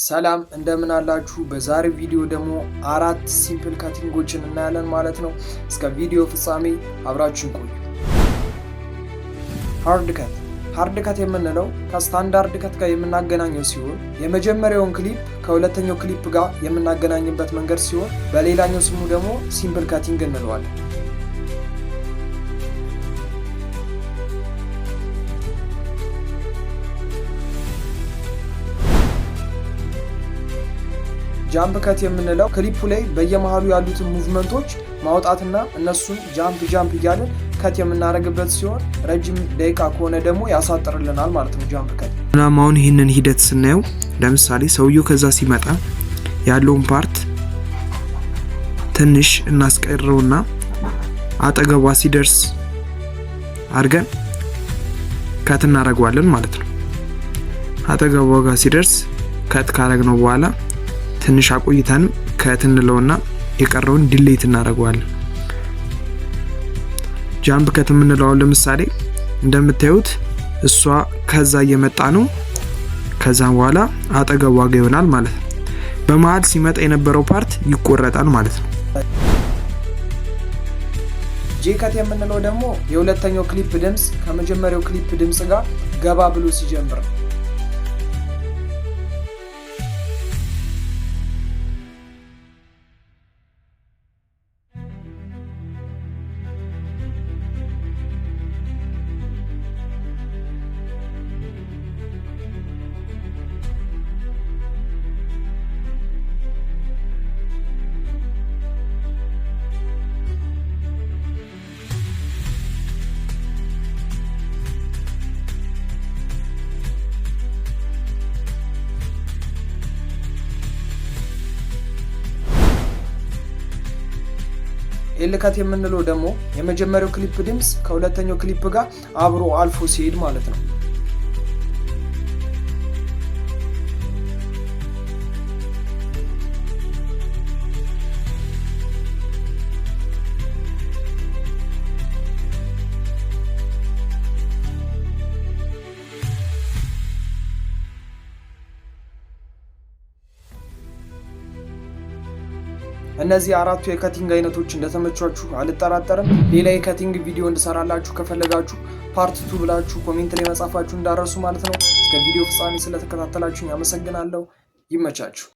ሰላም እንደምን አላችሁ? በዛሬው ቪዲዮ ደግሞ አራት ሲምፕል ካቲንጎችን እናያለን ማለት ነው። እስከ ቪዲዮ ፍጻሜ አብራችሁን ቆዩ። ሃርድ ከት የምንለው ከስታንዳርድ ከት ጋር የምናገናኘው ሲሆን የመጀመሪያውን ክሊፕ ከሁለተኛው ክሊፕ ጋር የምናገናኝበት መንገድ ሲሆን በሌላኛው ስሙ ደግሞ ሲምፕል ካቲንግ እንለዋለን። ጃምፕ ከት የምንለው ክሊፑ ላይ በየመሃሉ ያሉትን ሙቭመንቶች ማውጣትና እነሱን ጃምፕ እያለን ከት የምናደርግበት ሲሆን ረጅም ደቂቃ ከሆነ ደግሞ ያሳጥርልናል ማለት ነው ጃምፕ ከት። አሁን ይህንን ሂደት ስናየው ለምሳሌ ሰውየው ከዛ ሲመጣ ያለውን ፓርት ትንሽ እናስቀረውና አጠገቧ ሲደርስ አድርገን ከት እናደርገዋለን ማለት ነው። አጠገቧ ጋር ሲደርስ ከት ካደረግነው በኋላ ትንሽ አቆይተን ከት እንለውና የቀረውን ዲሌት እናደርገዋለን። ጃምፕ ከት የምንለው ለምሳሌ እንደምታዩት እሷ ከዛ እየመጣ ነው። ከዛ በኋላ አጠገቧ ጋር ይሆናል ማለት ነው። በመሃል ሲመጣ የነበረው ፓርት ይቆረጣል ማለት ነው። ጄ ከት የምንለው ደግሞ የሁለተኛው ክሊፕ ድምጽ ከመጀመሪያው ክሊፕ ድምጽ ጋር ገባ ብሎ ሲጀምር ነው። ኤል ከት የምንለው ደግሞ የመጀመሪያው ክሊፕ ድምጽ ከሁለተኛው ክሊፕ ጋር አብሮ አልፎ ሲሄድ ማለት ነው። እነዚህ አራቱ የከቲንግ አይነቶች እንደተመቻችሁ አልጠራጠርም። ሌላ የከቲንግ ቪዲዮ እንድሰራላችሁ ከፈለጋችሁ ፓርት 2 ብላችሁ ኮሜንት ላይ መጻፋችሁ እንዳረሱ ማለት ነው። እስከ ቪዲዮ ፍጻሜ ስለተከታተላችሁኝ አመሰግናለሁ። ይመቻችሁ።